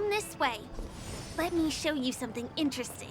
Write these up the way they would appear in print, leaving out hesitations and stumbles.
Come this way. Let me show you something interesting.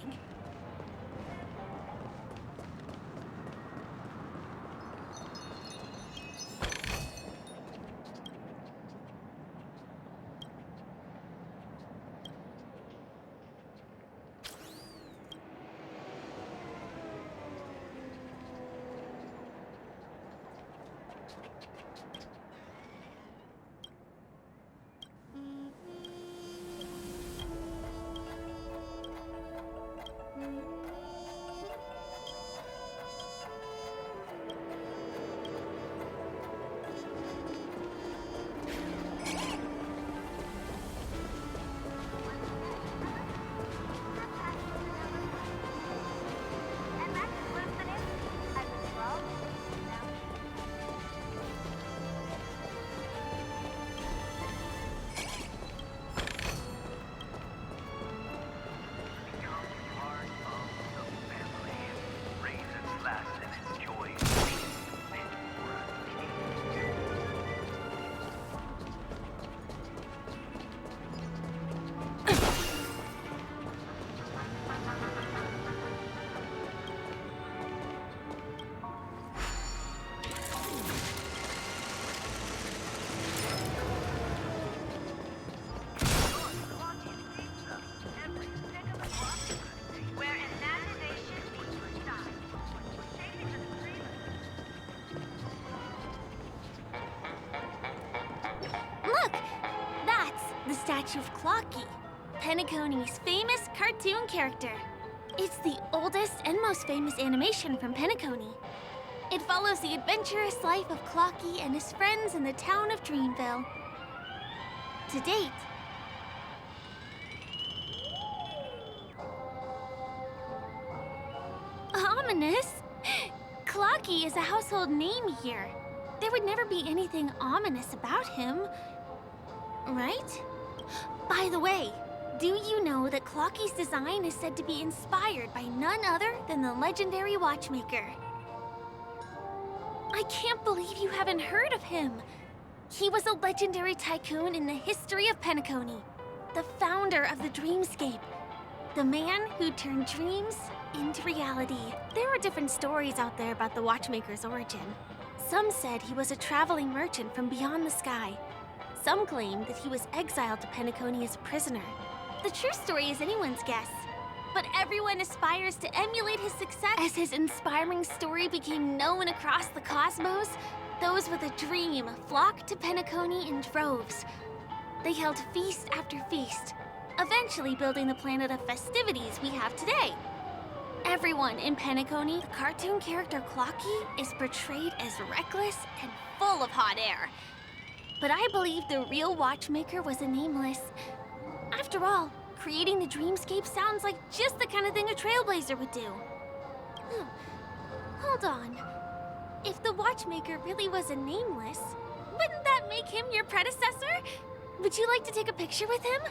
Statue of Clocky, Penacony's famous cartoon character. It's the oldest and most famous animation from Penacony. It follows the adventurous life of Clocky and his friends in the town of Dreamville. To date, ominous? Clocky is a household name here. There would never be anything ominous about him, right? By the way, do you know that Clocky's design is said to be inspired by none other than the legendary watchmaker? I can't believe you haven't heard of him. He was a legendary tycoon in the history of Penacony, the founder of the dreamscape, the man who turned dreams into reality. There are different stories out there about the watchmaker's origin. Some said he was a traveling merchant from beyond the sky. Some claim that he was exiled to Penacony as a prisoner. The true story is anyone's guess, but everyone aspires to emulate his success. As his inspiring story became known across the cosmos, those with a dream flocked to Penacony in droves. They held feast after feast, eventually building the planet of festivities we have today. Everyone in Penacony, the cartoon character Clocky is portrayed as reckless and full of hot air. But I believe the real watchmaker was a nameless. After all, creating the dreamscape sounds like just the kind of thing a trailblazer would do. Hold on. If the watchmaker really was a nameless, wouldn't that make him your predecessor? Would you like to take a picture with him?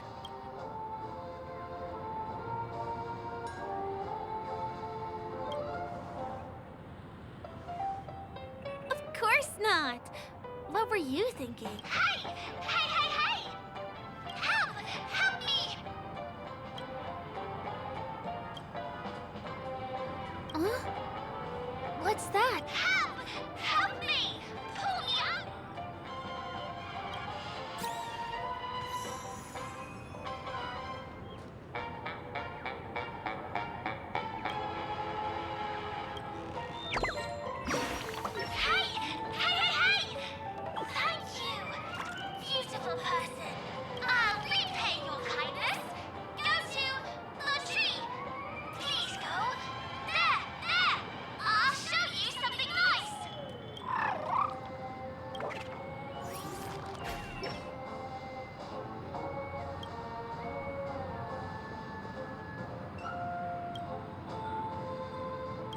Of course not. What were you thinking? Hey! Hey, hey, hey! Help! Help me! Huh? What's that? Help! Help me! Pull me up! Beautiful person. I'll repay your kindness. Go to the tree. Please go. There. I'll show you something nice.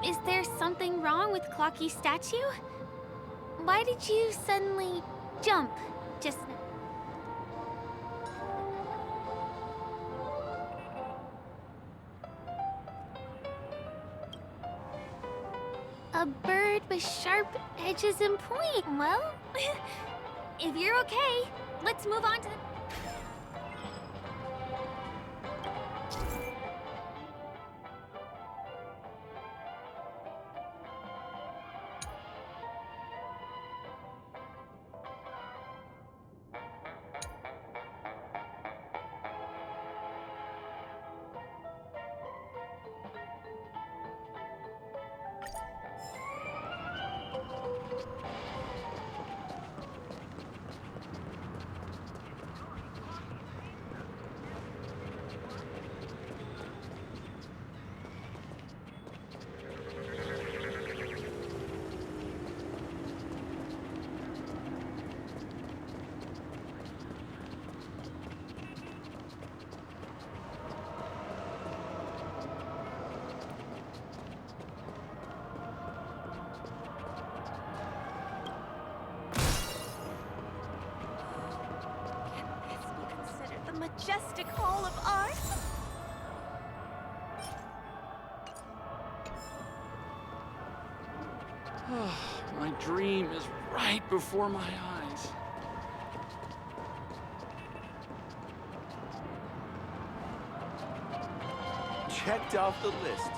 Is there something wrong with Clocky's statue? Why did you suddenly jump just now? A bird with sharp edges and point. Well, if you're okay, let's move on to the... all of art? My dream is right before my eyes. Checked off the list.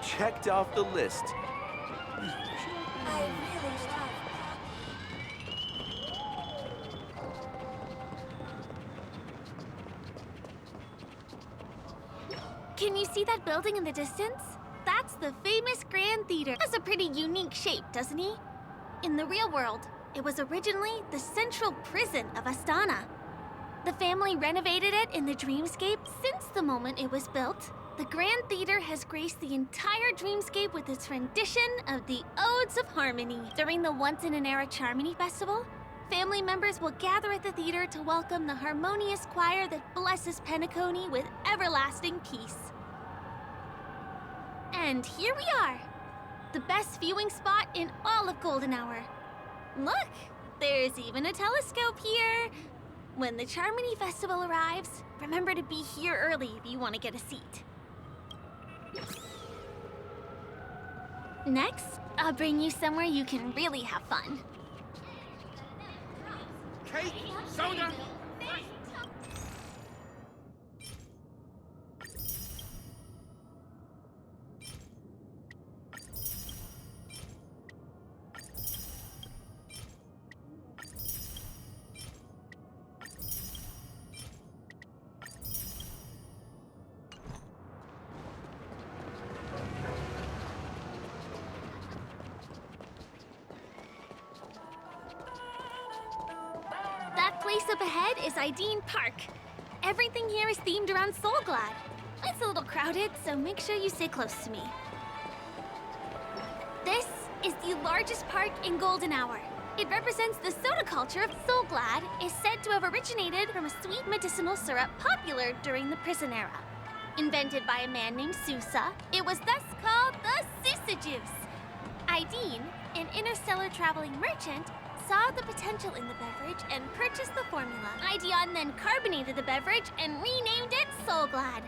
Checked off the list. I really love Can you see that building in the distance? That's the famous Grand Theater. It has a pretty unique shape, doesn't he? In the real world, it was originally the central prison of Astana. The family renovated it in the dreamscape since the moment it was built. The Grand Theater has graced the entire dreamscape with its rendition of the Odes of Harmony. During the Once-in-an-Era Charmony Festival, family members will gather at the theater to welcome the harmonious choir that blesses Penacony with everlasting peace. And here we are, the best viewing spot in all of Golden Hour. Look, there's even a telescope here. When the Charmony Festival arrives, remember to be here early if you want to get a seat. Next, I'll bring you somewhere you can really have fun. Cake, soda. That place up ahead is Ideen Park. Everything here is themed around Soulglad. It's a little crowded, so make sure you stay close to me. This is the largest park in Golden Hour. It represents the soda culture of Soulglad, is said to have originated from a sweet medicinal syrup popular during the prison era. Invented by a man named Sousa, it was thus called the Sousa Juice. Ideen, an interstellar traveling merchant, saw the potential in the beverage and purchased the formula. Ideon then carbonated the beverage and renamed it Soulglad.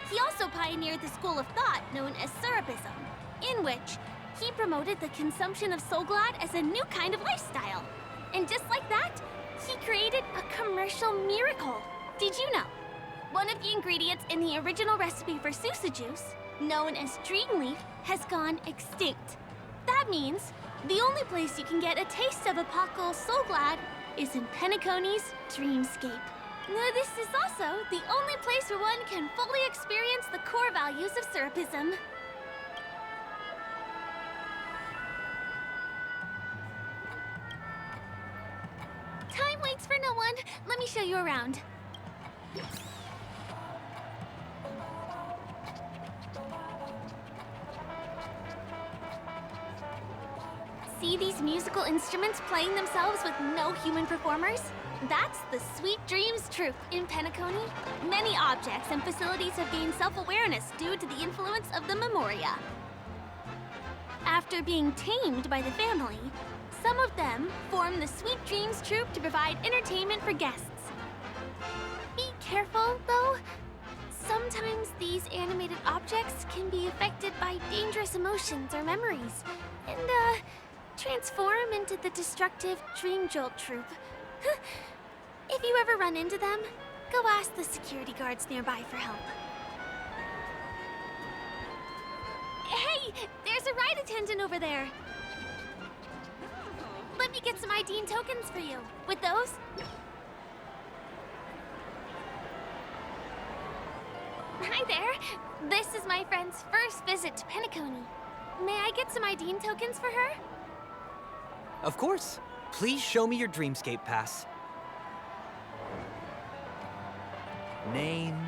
He also pioneered the school of thought known as Syrupism, in which he promoted the consumption of Soulglad as a new kind of lifestyle. And just like that, he created a commercial miracle. Did you know? One of the ingredients in the original recipe for Sousa Juice, known as Dreamleaf, has gone extinct. That means the only place you can get a taste of Apocal Soulglad is in Penacony's Dreamscape. Now, this is also the only place where one can fully experience the core values of Syrupism. Time waits for no one. Let me show you around. See these musical instruments playing themselves with no human performers? That's the Sweet Dreams Troop in Penacony. Many objects and facilities have gained self-awareness due to the influence of the Memoria. After being tamed by the family, some of them form the Sweet Dreams Troop to provide entertainment for guests. Be careful, though. Sometimes these animated objects can be affected by dangerous emotions or memories, and, transform into the destructive Dream Jolt Troop. If you ever run into them, go ask the security guards nearby for help. Hey, there's a ride attendant over there. Let me get some ID and tokens for you. With those? Hi there. This is my friend's first visit to Penacony. May I get some ID and tokens for her? Of course. Please show me your Dreamscape pass. Name.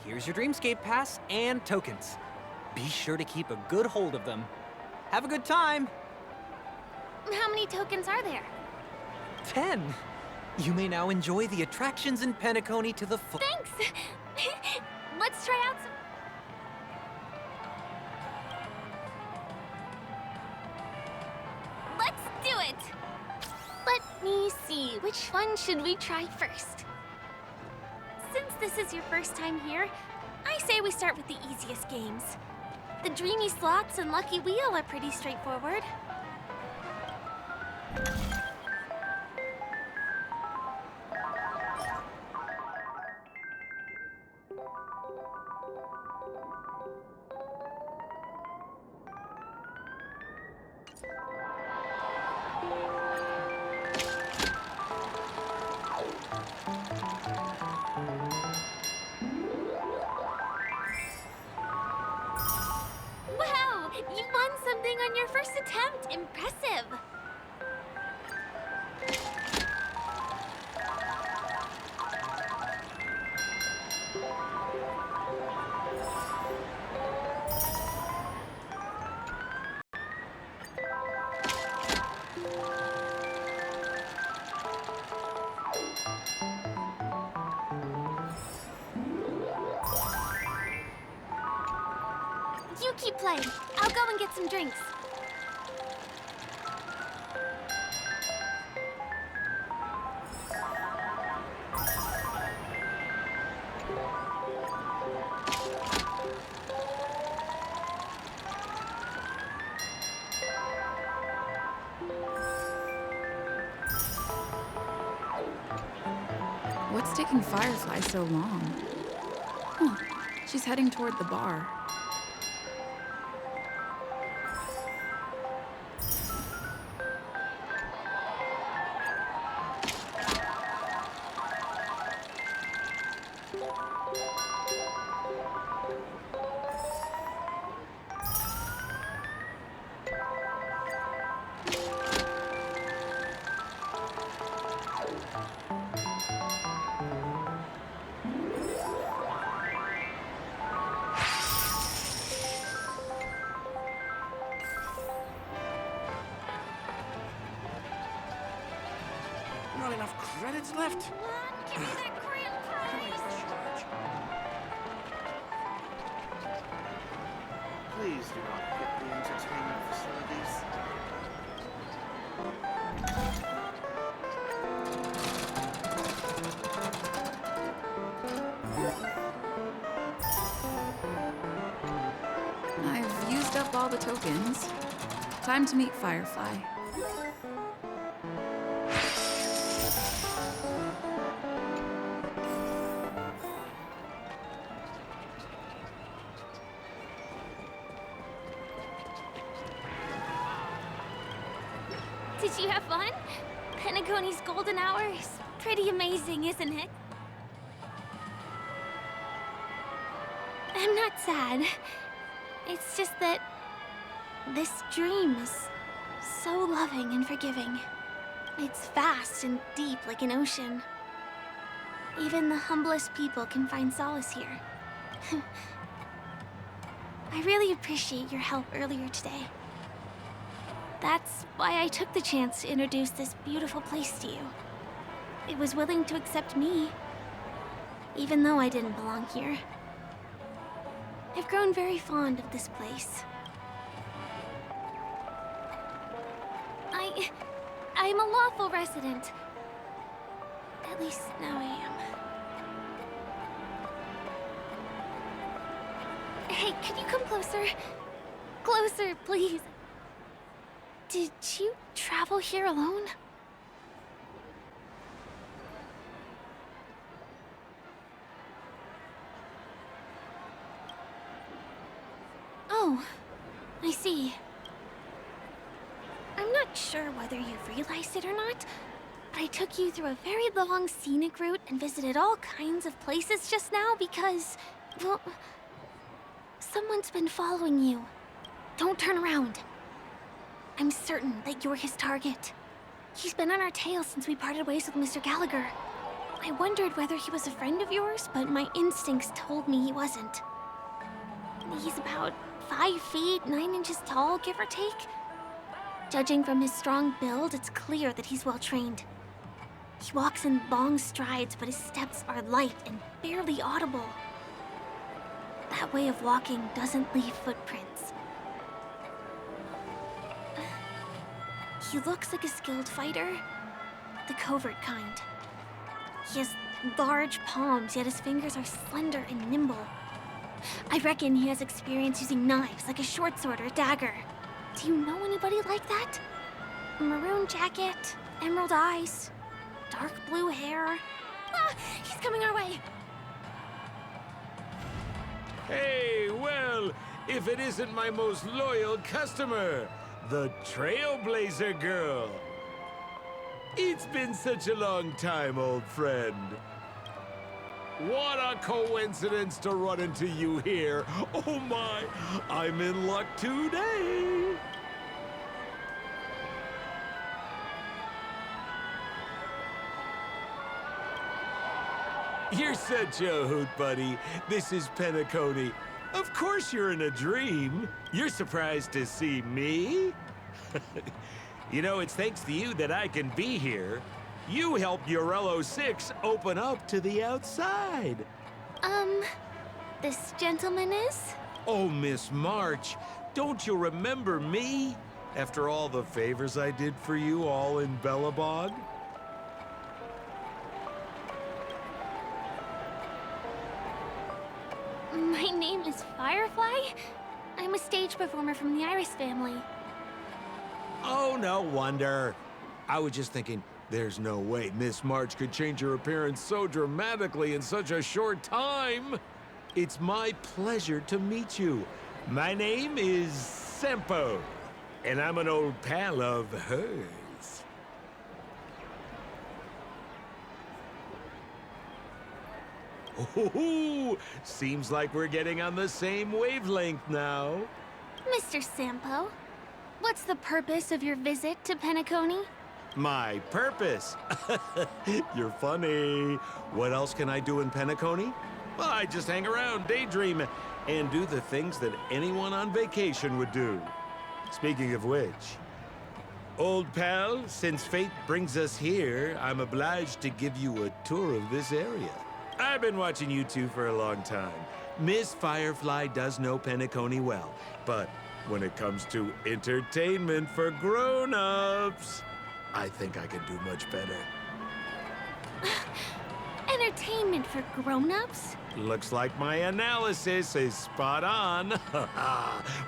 Here's your Dreamscape pass and tokens. Be sure to keep a good hold of them. Have a good time. How many tokens are there? 10. You may now enjoy the attractions in Penacony to the full. Thanks! Let's try out some... Let's do it! Let me see, which one should we try first? Since this is your first time here, I say we start with the easiest games. The Dreamy Slots and Lucky Wheel are pretty straightforward. Wow! You won something on your first attempt! Impressive! You keep playing. I'll go and get some drinks. What's taking Firefly so long? Huh. She's heading toward the bar. Not enough credits left? Give me that grand prize! Please do not hit the entertainment facilities. I've used up all the tokens. Time to meet Firefly. Did you have fun? Penacony's golden hour is pretty amazing, isn't it? I'm not sad. It's just that this dream is so loving and forgiving. It's vast and deep like an ocean. Even the humblest people can find solace here. I really appreciate your help earlier today. That's why I took the chance to introduce this beautiful place to you. it was willing to accept me, even though I didn't belong here. I've grown very fond of this place. I'm a lawful resident. At least now I am. Hey, could you come closer? Closer, please. Did you travel here alone? Oh, I see. I'm not sure whether you've realized it or not, but I took you through a very long scenic route and visited all kinds of places just now because, well, someone's been following you. Don't turn around. I'm certain that you're his target. He's been on our tail since we parted ways with Mr. Gallagher. I wondered whether he was a friend of yours, but my instincts told me he wasn't. He's about 5 feet, 9 inches tall, give or take. Judging from his strong build, it's clear that he's well trained. He walks in long strides, but his steps are light and barely audible. That way of walking doesn't leave footprints. He looks like a skilled fighter, the covert kind. He has large palms, yet his fingers are slender and nimble. I reckon he has experience using knives, like a short sword or a dagger. Do you know anybody like that? Maroon jacket, emerald eyes, dark blue hair. Ah, he's coming our way. Hey, well, if it isn't my most loyal customer, the Trailblazer Girl. It's been such a long time, old friend. What a coincidence to run into you here. Oh my, I'm in luck today. You're such a hoot, buddy. This is Penacony. Of course you're in a dream. You're surprised to see me? You know, it's thanks to you that I can be here. You helped Urello 6 open up to the outside. This gentleman is? Oh, Miss March, don't you remember me? After all the favors I did for you all in Bellabog? My name is Firefly. I'm a stage performer from the Iris family. Oh, no wonder. I was just thinking, there's no way Miss March could change her appearance so dramatically in such a short time. It's my pleasure to meet you. My name is Sempo, and I'm an old pal of hers. Oh, seems like we're getting on the same wavelength now. Mr. Sampo, what's the purpose of your visit to Penacony? My purpose? You're funny. What else can I do in Penacony? Well, I just hang around, daydream, and do the things that anyone on vacation would do. Speaking of which, old pal, since fate brings us here, I'm obliged to give you a tour of this area. I've been watching you two for a long time. Miss Firefly does know Penacony well, but when it comes to entertainment for grown-ups, I think I can do much better. Entertainment for grown-ups? Looks like my analysis is spot on.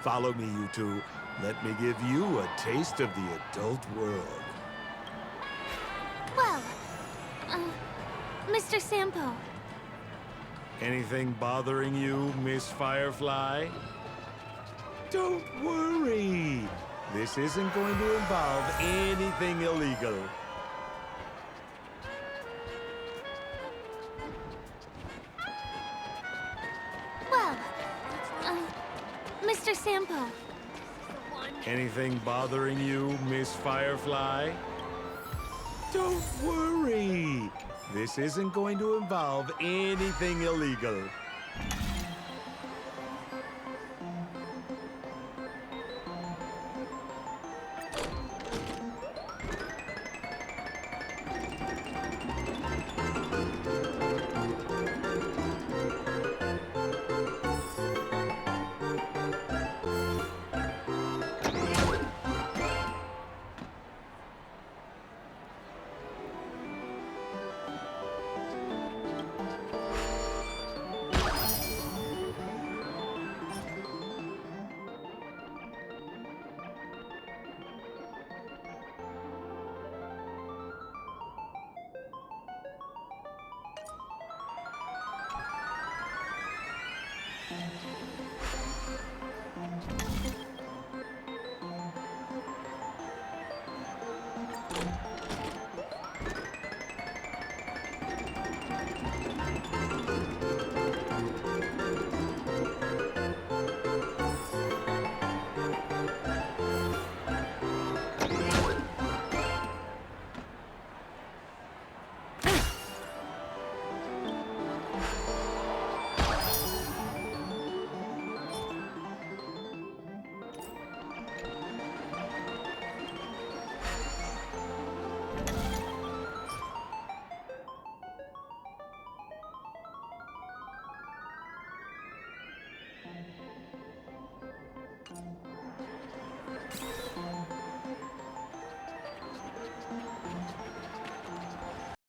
Follow me, you two. Let me give you a taste of the adult world. Well, Mr. Sampo. Anything bothering you, Miss Firefly? Don't worry. This isn't going to involve anything illegal. Well, Mr. Sampo. Anything bothering you, Miss Firefly? Don't worry. This isn't going to involve anything illegal.